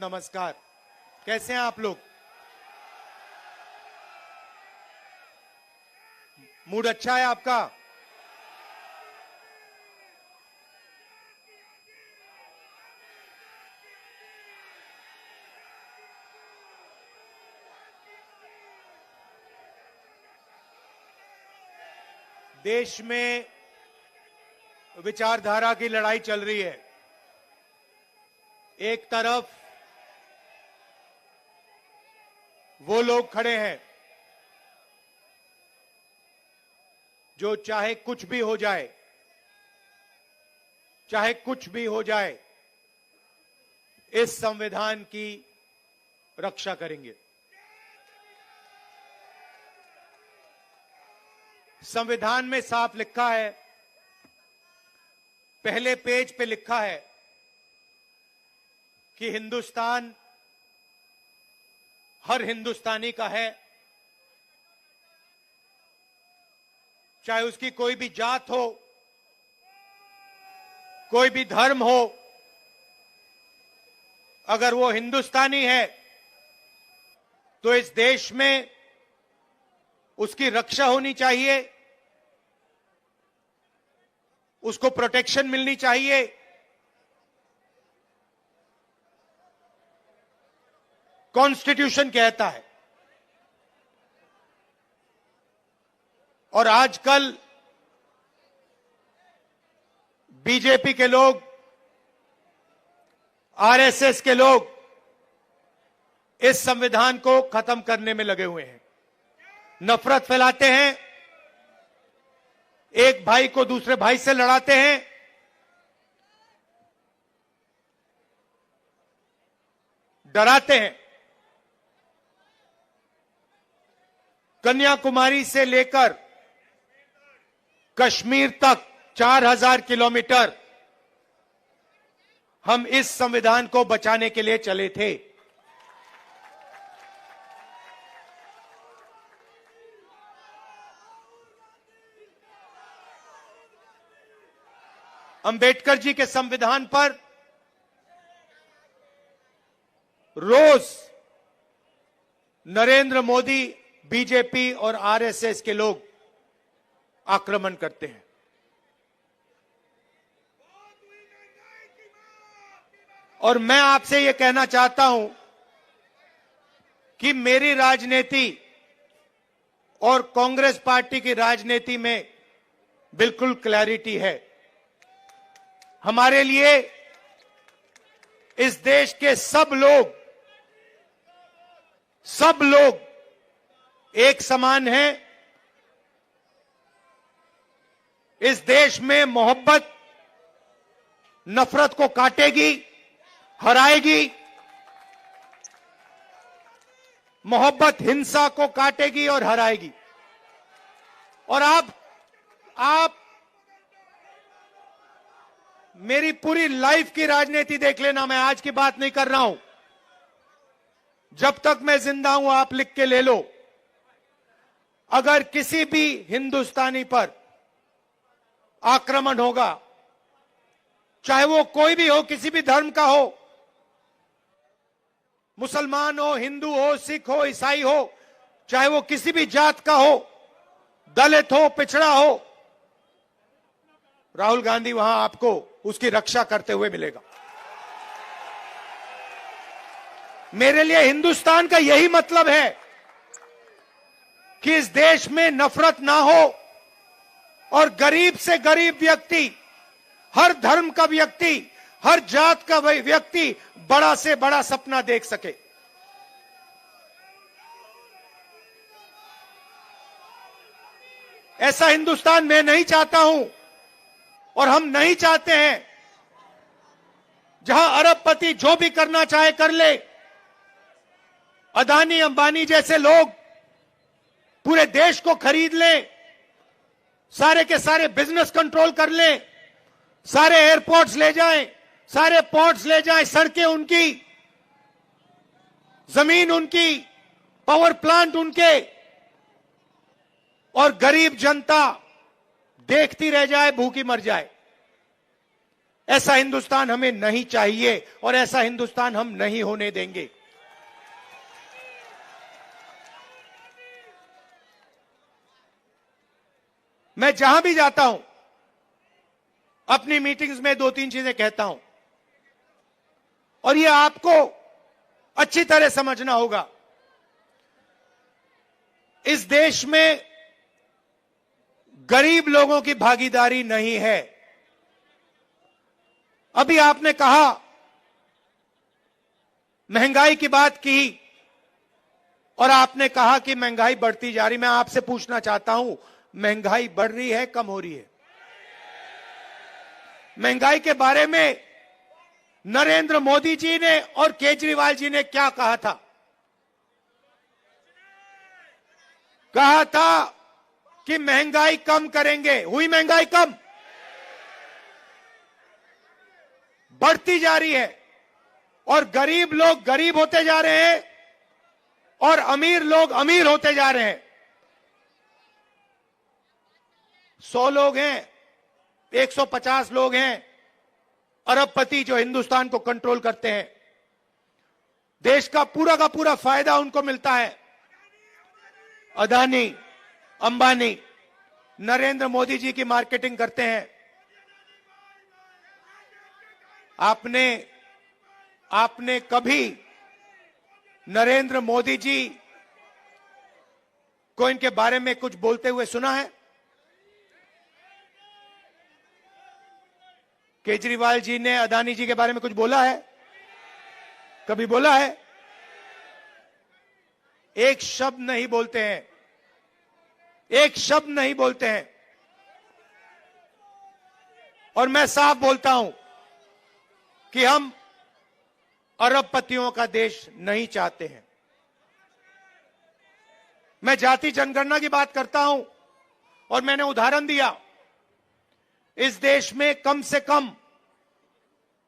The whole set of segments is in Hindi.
नमस्कार। कैसे हैं आप लोग? मूड अच्छा है आपका? देश में विचारधारा की लड़ाई चल रही है। एक तरफ वो लोग खड़े हैं जो चाहे कुछ भी हो जाए, चाहे कुछ भी हो जाए, इस संविधान की रक्षा करेंगे। संविधान में साफ लिखा है, पहले पेज पे लिखा है कि हिंदुस्तान हर हिंदुस्तानी का है, चाहे उसकी कोई भी जात हो, कोई भी धर्म हो। अगर वो हिंदुस्तानी है तो इस देश में उसकी रक्षा होनी चाहिए, उसको प्रोटेक्शन मिलनी चाहिए। कॉन्स्टिट्यूशन कहता है। और आजकल बीजेपी के लोग, आरएसएस के लोग इस संविधान को खत्म करने में लगे हुए हैं। नफरत फैलाते हैं, एक भाई को दूसरे भाई से लड़ाते हैं, डराते हैं। कन्याकुमारी से लेकर कश्मीर तक 4000 किलोमीटर हम इस संविधान को बचाने के लिए चले थे। अंबेडकर जी के संविधान पर रोज नरेंद्र मोदी, बीजेपी और आरएसएस के लोग आक्रमण करते हैं। और मैं आपसे यह कहना चाहता हूं कि मेरी राजनीति और कांग्रेस पार्टी की राजनीति में बिल्कुल क्लैरिटी है। हमारे लिए इस देश के सब लोग एक समान हैं। इस देश में मोहब्बत नफरत को काटेगी, हराएगी। मोहब्बत हिंसा को काटेगी और हराएगी। और आप मेरी पूरी लाइफ की राजनीति देख लेना, मैं आज की बात नहीं कर रहा हूं। जब तक मैं जिंदा हूं, आप लिख के ले लो, अगर किसी भी हिंदुस्तानी पर आक्रमण होगा, चाहे वो कोई भी हो, किसी भी धर्म का हो, मुसलमान हो, हिंदू हो, सिख हो, ईसाई हो, चाहे वो किसी भी जात का हो, दलित हो, पिछड़ा हो, राहुल गांधी वहां आपको उसकी रक्षा करते हुए मिलेगा। मेरे लिए हिंदुस्तान का यही मतलब है कि इस देश में नफरत ना हो और गरीब से गरीब व्यक्ति, हर धर्म का व्यक्ति, हर जात का व्यक्ति बड़ा से बड़ा सपना देख सके। ऐसा हिंदुस्तान मैं नहीं चाहता हूं और हम नहीं चाहते हैं जहां अरबपति जो भी करना चाहे कर ले, अदानी अंबानी जैसे लोग पूरे देश को खरीद लें, सारे के सारे बिजनेस कंट्रोल कर लें, सारे एयरपोर्ट्स ले जाएं, सारे पोर्ट्स ले जाएं, सड़कें उनकी, जमीन उनकी, पावर प्लांट उनके, और गरीब जनता देखती रह जाए, भूखी मर जाए। ऐसा हिंदुस्तान हमें नहीं चाहिए और ऐसा हिंदुस्तान हम नहीं होने देंगे। मैं जहां भी जाता हूं, अपनी मीटिंग्स में 2-3 चीजें कहता हूं और ये आपको अच्छी तरह समझना होगा। इस देश में गरीब लोगों की भागीदारी नहीं है। अभी आपने कहा, महंगाई की बात की और आपने कहा कि महंगाई बढ़ती जा रही। मैं आपसे पूछना चाहता हूं, महंगाई बढ़ रही है, कम हो रही है? महंगाई के बारे में नरेंद्र मोदी जी ने और केजरीवाल जी ने क्या कहा था? कहा था कि महंगाई कम करेंगे। हुई महंगाई कम? बढ़ती जा रही है और गरीब लोग गरीब होते जा रहे हैं और अमीर लोग अमीर होते जा रहे हैं। 100 लोग हैं, 150 लोग हैं अरबपति जो हिंदुस्तान को कंट्रोल करते हैं। देश का पूरा फायदा उनको मिलता है। अदानी, अंबानी, नरेंद्र मोदी जी की मार्केटिंग करते हैं। आपने कभी नरेंद्र मोदी जी को इनके बारे में कुछ बोलते हुए सुना है? केजरीवाल जी ने अदानी जी के बारे में कुछ बोला है? कभी बोला है? एक शब्द नहीं बोलते हैं, एक शब्द नहीं बोलते हैं। और मैं साफ बोलता हूं कि हम अरबपतियों का देश नहीं चाहते हैं। मैं जाति जनगणना की बात करता हूं और मैंने उदाहरण दिया। इस देश में कम से कम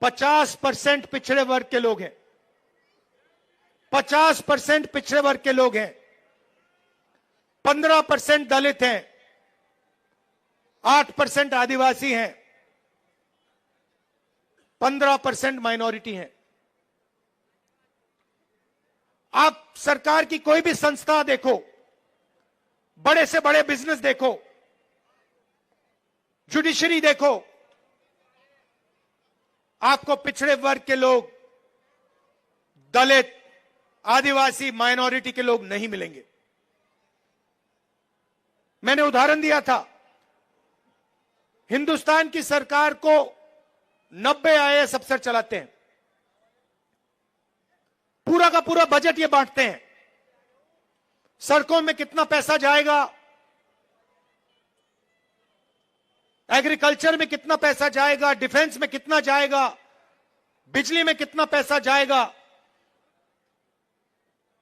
50% पिछड़े वर्ग के लोग हैं। 50% पिछड़े वर्ग के लोग हैं। 15% दलित हैं। 8% आदिवासी हैं। 15% माइनॉरिटी हैं। आप सरकार की कोई भी संस्था देखो, बड़े से बड़े बिजनेस देखो, जुडिशरी देखो, आपको पिछड़े वर्ग के लोग, दलित, आदिवासी, माइनॉरिटी के लोग नहीं मिलेंगे। मैंने उदाहरण दिया था, हिंदुस्तान की सरकार को 90 आईएएस अफसर चलाते हैं। पूरा का पूरा बजट ये बांटते हैं। सड़कों में कितना पैसा जाएगा, एग्रीकल्चर में कितना पैसा जाएगा, डिफेंस में कितना जाएगा, बिजली में कितना पैसा जाएगा,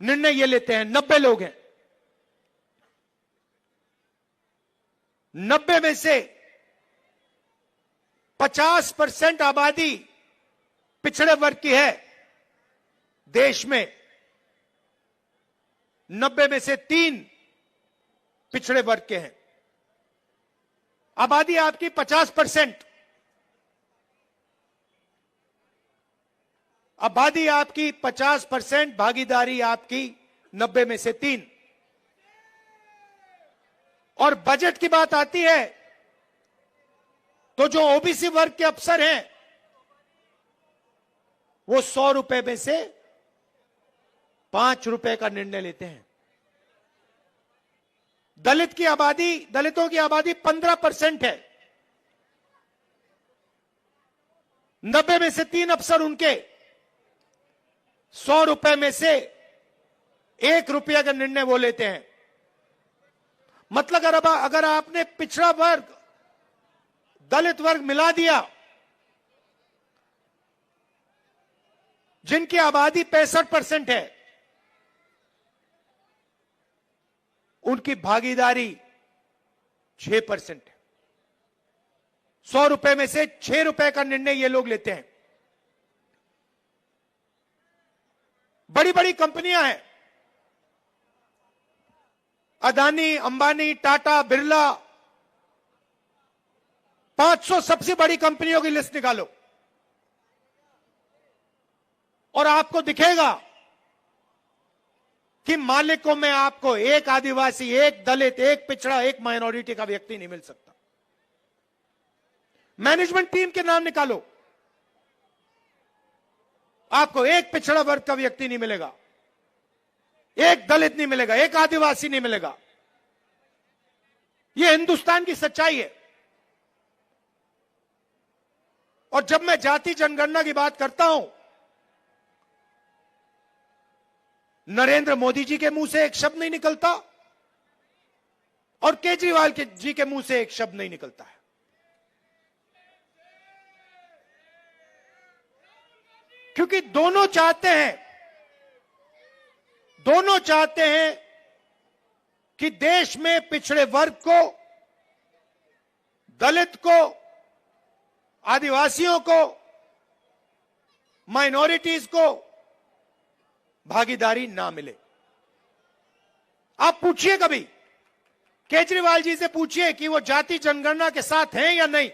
निर्णय ये लेते हैं। 90 लोग हैं। 90 में से 50% आबादी पिछड़े वर्ग की है देश में। 90 में से 3 पिछड़े वर्ग के हैं। आबादी आपकी 50%, आबादी आपकी 50%, भागीदारी आपकी 90 में से 3। और बजट की बात आती है तो जो ओबीसी वर्ग के अफसर हैं वो 100 रुपए में से 5 रुपए का निर्णय लेते हैं। दलितों की आबादी 15% है। 90 में से 3 अफसर उनके 100 रुपए में से 1 रुपया का निर्णय वो लेते हैं। मतलब अगर आपने पिछड़ा वर्ग, दलित वर्ग मिला दिया, जिनकी आबादी 65% है, उनकी भागीदारी 6% है। 100 रुपए में से 6 रुपए का निर्णय ये लोग लेते हैं। बड़ी बड़ी कंपनियां हैं, अदानी, अंबानी, टाटा, बिरला, 500 सबसे बड़ी कंपनियों की लिस्ट निकालो। और आपको दिखेगा कि मालिकों में आपको एक आदिवासी, एक दलित, एक पिछड़ा, एक माइनॉरिटी का व्यक्ति नहीं मिल सकता। मैनेजमेंट टीम के नाम निकालो, आपको एक पिछड़ा वर्ग का व्यक्ति नहीं मिलेगा, एक दलित नहीं मिलेगा, एक आदिवासी नहीं मिलेगा। यह हिंदुस्तान की सच्चाई है। और जब मैं जाति जनगणना की बात करता हूं, नरेंद्र मोदी जी के मुंह से एक शब्द नहीं निकलता और केजरीवाल जी के मुंह से एक शब्द नहीं निकलता है। क्योंकि दोनों चाहते हैं कि देश में पिछड़े वर्ग को, दलित को, आदिवासियों को, माइनॉरिटीज को भागीदारी ना मिले। आप पूछिए, कभी केजरीवाल जी से पूछिए कि वो जाति जनगणना के साथ हैं या नहीं।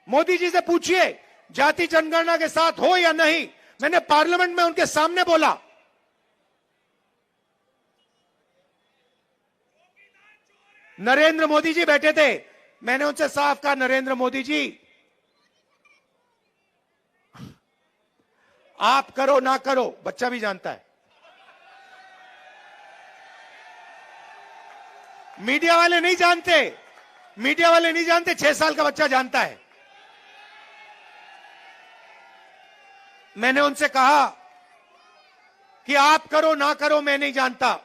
मोदी जी से पूछिए जाति जनगणना के साथ हो या नहीं। मैंने पार्लियामेंट में उनके सामने बोला, नरेंद्र मोदी जी बैठे थे, मैंने उनसे साफ कहा, नरेंद्र मोदी जी आप करो ना करो, बच्चा भी जानता है। मीडिया वाले नहीं जानते, 6 साल का बच्चा जानता है। मैंने उनसे कहा कि आप करो ना करो मैं नहीं जानता,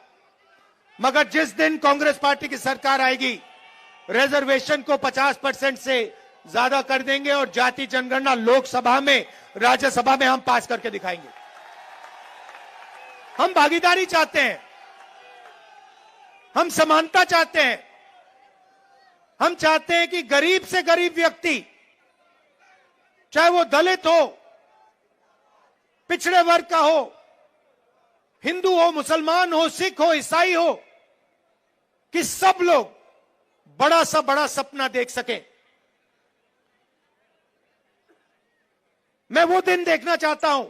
मगर जिस दिन कांग्रेस पार्टी की सरकार आएगी, रिजर्वेशन को 50% से ज्यादा कर देंगे और जाति जनगणना लोकसभा में, राज्यसभा में हम पास करके दिखाएंगे। हम भागीदारी चाहते हैं, हम समानता चाहते हैं, हम चाहते हैं कि गरीब से गरीब व्यक्ति, चाहे वो दलित हो, पिछड़े वर्ग का हो, हिंदू हो, मुसलमान हो, सिख हो, ईसाई हो, कि सब लोग बड़ा सा बड़ा सपना देख सकें। मैं वो दिन देखना चाहता हूं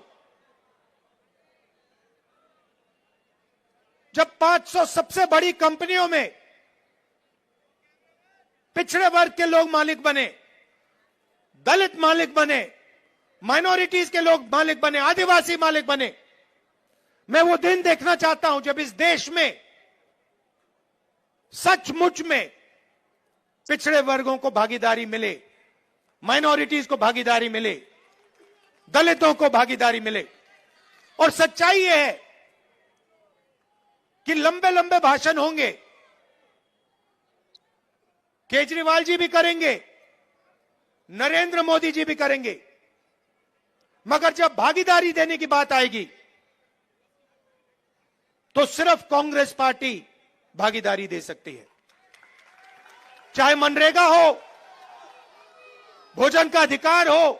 जब 500 सबसे बड़ी कंपनियों में पिछड़े वर्ग के लोग मालिक बने, दलित मालिक बने, माइनॉरिटीज के लोग मालिक बने, आदिवासी मालिक बने। मैं वो दिन देखना चाहता हूं जब इस देश में सचमुच में पिछड़े वर्गों को भागीदारी मिले, माइनॉरिटीज को भागीदारी मिले, दलितों को भागीदारी मिले। और सच्चाई यह है कि लंबे लंबे भाषण होंगे, केजरीवाल जी भी करेंगे, नरेंद्र मोदी जी भी करेंगे, मगर जब भागीदारी देने की बात आएगी तो सिर्फ कांग्रेस पार्टी भागीदारी दे सकती है। चाहे मनरेगा हो, भोजन का अधिकार हो,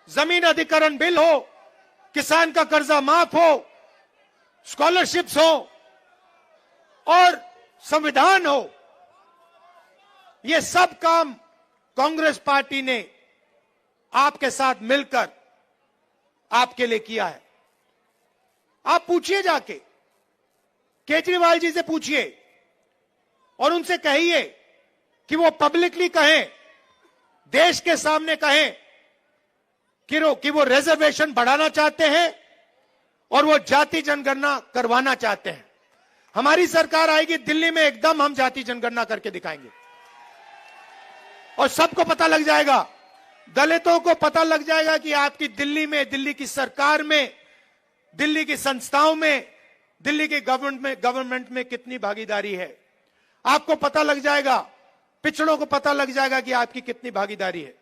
जमीन अधिग्रहण बिल हो, किसान का कर्जा माफ हो, स्कॉलरशिप्स हो और संविधान हो, ये सब काम कांग्रेस पार्टी ने आपके साथ मिलकर आपके लिए किया है। आप पूछिए, जाके केजरीवाल जी से पूछिए और उनसे कहिए कि वो पब्लिकली कहें, देश के सामने कहें कि वो रिजर्वेशन बढ़ाना चाहते हैं और वो जाति जनगणना करवाना चाहते हैं। हमारी सरकार आएगी, दिल्ली में एकदम हम जाति जनगणना करके दिखाएंगे और सबको पता लग जाएगा, दलितों को पता लग जाएगा कि आपकी दिल्ली में, दिल्ली की सरकार में, दिल्ली की संस्थाओं में, दिल्ली के गवर्नमेंट में कितनी भागीदारी है। आपको पता लग जाएगा, पिछड़ों को पता लग जाएगा कि आपकी कितनी भागीदारी है।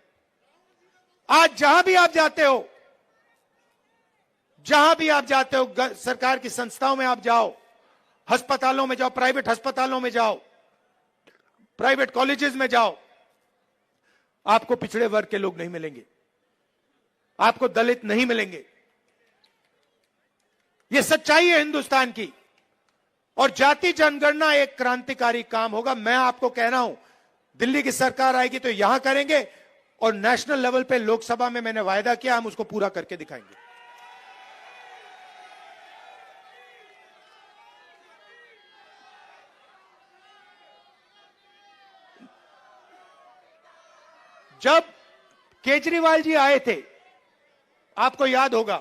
आज जहां भी आप जाते हो, सरकार की संस्थाओं में आप जाओ, अस्पतालों में जाओ, प्राइवेट अस्पतालों में जाओ, प्राइवेट कॉलेजेस में जाओ, आपको पिछड़े वर्ग के लोग नहीं मिलेंगे, आपको दलित नहीं मिलेंगे। यह सच्चाई है हिंदुस्तान की। और जाति जनगणना एक क्रांतिकारी काम होगा। मैं आपको कह रहा हूं, दिल्ली की सरकार आएगी तो यहां करेंगे और नेशनल लेवल पे लोकसभा में मैंने वायदा किया, हम उसको पूरा करके दिखाएंगे। जब केजरीवाल जी आए थे, आपको याद होगा,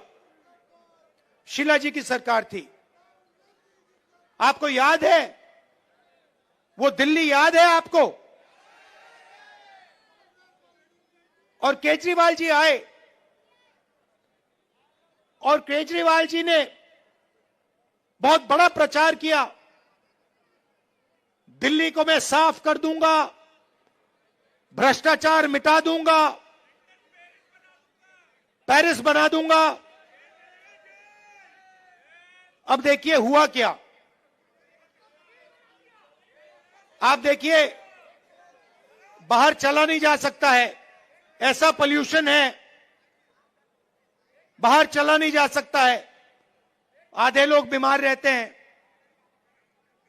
शीला जी की सरकार थी, आपको याद है वो दिल्ली याद है आपको? और केजरीवाल जी आए और केजरीवाल जी ने बहुत बड़ा प्रचार किया, दिल्ली को मैं साफ कर दूंगा, भ्रष्टाचार मिटा दूंगा, पेरिस बना दूंगा। अब देखिए हुआ क्या। आप देखिए, बाहर चला नहीं जा सकता है, ऐसा पोल्यूशन है, बाहर चला नहीं जा सकता है, आधे लोग बीमार रहते हैं,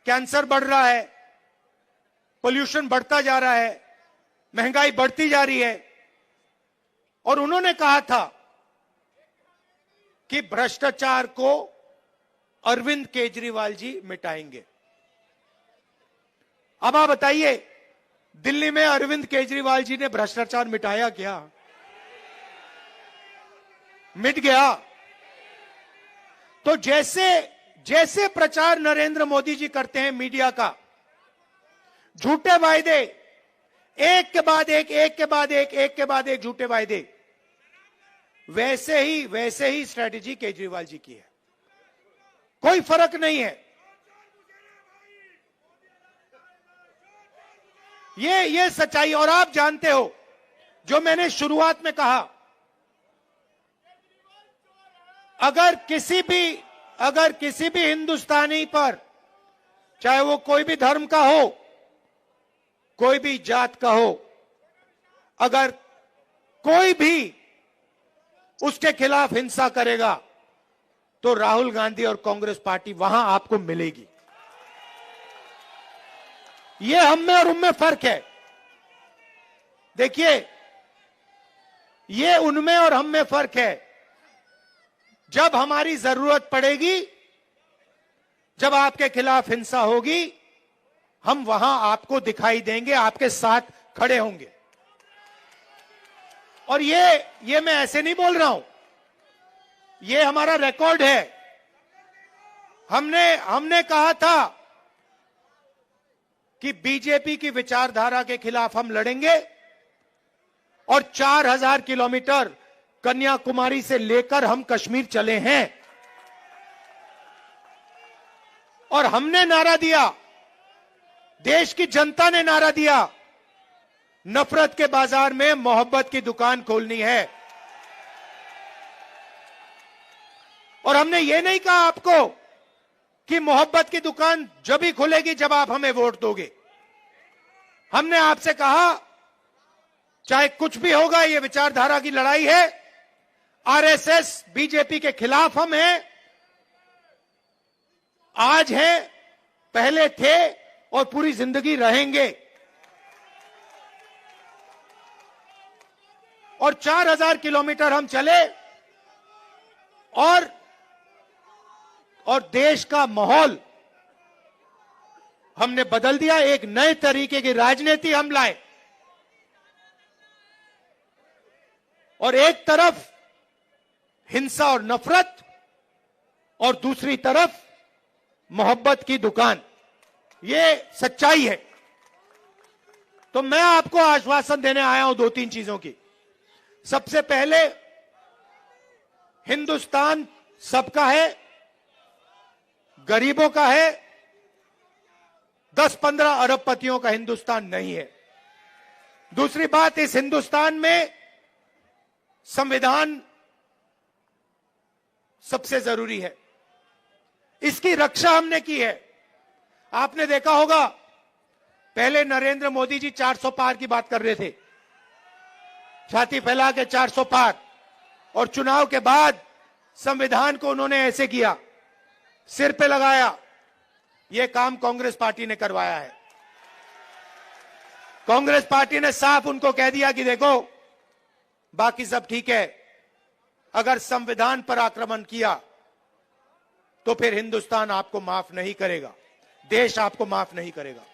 कैंसर बढ़ रहा है, पोल्यूशन बढ़ता जा रहा है, महंगाई बढ़ती जा रही है। और उन्होंने कहा था कि भ्रष्टाचार को अरविंद केजरीवाल जी मिटाएंगे। अब आप बताइए, दिल्ली में अरविंद केजरीवाल जी ने भ्रष्टाचार मिटाया क्या? मिट गया। तो जैसे जैसे प्रचार नरेंद्र मोदी जी करते हैं मीडिया का, झूठे वायदे, एक के बाद एक, एक के बाद एक, एक के बाद एक झूठे वायदे, वैसे ही स्ट्रेटेजी केजरीवाल जी की है। कोई फर्क नहीं है। ये सच्चाई। और आप जानते हो, जो मैंने शुरुआत में कहा, अगर किसी भी हिंदुस्तानी पर, चाहे वो कोई भी धर्म का हो, कोई भी जात का हो, अगर कोई भी उसके खिलाफ हिंसा करेगा तो राहुल गांधी और कांग्रेस पार्टी वहां आपको मिलेगी। ये हम में और उनमें फर्क है। देखिए, ये उनमें और हम में फर्क है। जब हमारी जरूरत पड़ेगी, जब आपके खिलाफ हिंसा होगी, हम वहां आपको दिखाई देंगे, आपके साथ खड़े होंगे। और ये मैं ऐसे नहीं बोल रहा हूं, ये हमारा रिकॉर्ड है। हमने कहा था कि बीजेपी की विचारधारा के खिलाफ हम लड़ेंगे और 4000 किलोमीटर कन्याकुमारी से लेकर हम कश्मीर चले हैं। और हमने नारा दिया, देश की जनता ने नारा दिया, नफरत के बाजार में मोहब्बत की दुकान खोलनी है। और हमने ये नहीं कहा आपको कि मोहब्बत की दुकान जब ही खुलेगी जब आप हमें वोट दोगे। हमने आपसे कहा, चाहे कुछ भी होगा, ये विचारधारा की लड़ाई है, आरएसएस बीजेपी के खिलाफ हम हैं, आज हैं, पहले थे और पूरी जिंदगी रहेंगे। और 4000 किलोमीटर हम चले और देश का माहौल हमने बदल दिया। एक नए तरीके की राजनीति हम लाए। और एक तरफ हिंसा और नफरत और दूसरी तरफ मोहब्बत की दुकान, ये सच्चाई है। तो मैं आपको आश्वासन देने आया हूं 2-3 चीजों की। सबसे पहले, हिंदुस्तान सबका है, गरीबों का है, 10-15 अरबपतियों का हिंदुस्तान नहीं है। दूसरी बात, इस हिंदुस्तान में संविधान सबसे जरूरी है, इसकी रक्षा हमने की है। आपने देखा होगा, पहले नरेंद्र मोदी जी 400 पार की बात कर रहे थे, छाती फैला के 400 पार, और चुनाव के बाद संविधान को उन्होंने ऐसे किया, सिर पे लगाया। यह काम कांग्रेस पार्टी ने करवाया है। कांग्रेस पार्टी ने साफ उनको कह दिया कि देखो, बाकी सब ठीक है, अगर संविधान पर आक्रमण किया तो फिर हिंदुस्तान आपको माफ नहीं करेगा, देश आपको माफ नहीं करेगा।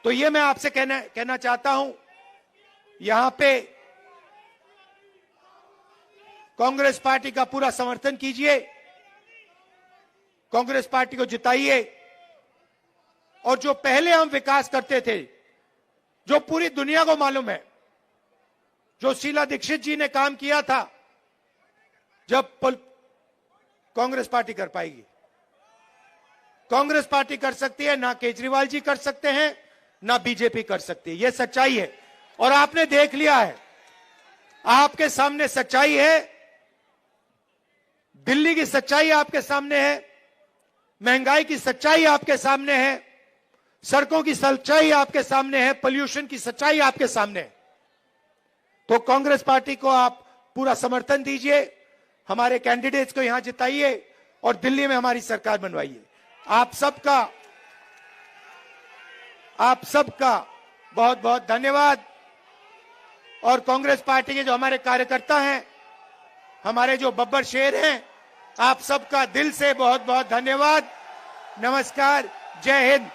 तो ये मैं आपसे कहना चाहता हूं, यहां पे कांग्रेस पार्टी का पूरा समर्थन कीजिए, कांग्रेस पार्टी को जिताइए, और जो पहले हम विकास करते थे, जो पूरी दुनिया को मालूम है, जो शीला दीक्षित जी ने काम किया था, जब कांग्रेस पार्टी कर पाएगी। कांग्रेस पार्टी कर सकती है, ना केजरीवाल जी कर सकते हैं, ना बीजेपी कर सकती है। यह सच्चाई है और आपने देख लिया है, आपके सामने सच्चाई है, दिल्ली की सच्चाई आपके सामने है, महंगाई की सच्चाई आपके सामने है, सड़कों की सच्चाई आपके सामने है, पोल्यूशन की सच्चाई आपके सामने है। तो कांग्रेस पार्टी को आप पूरा समर्थन दीजिए, हमारे कैंडिडेट्स को यहां जिताइए और दिल्ली में हमारी सरकार बनवाइए। आप सबका बहुत बहुत धन्यवाद। और कांग्रेस पार्टी के जो हमारे कार्यकर्ता हैं, हमारे जो बब्बर शेर हैं, आप सबका दिल से बहुत बहुत धन्यवाद। नमस्कार, जय हिंद।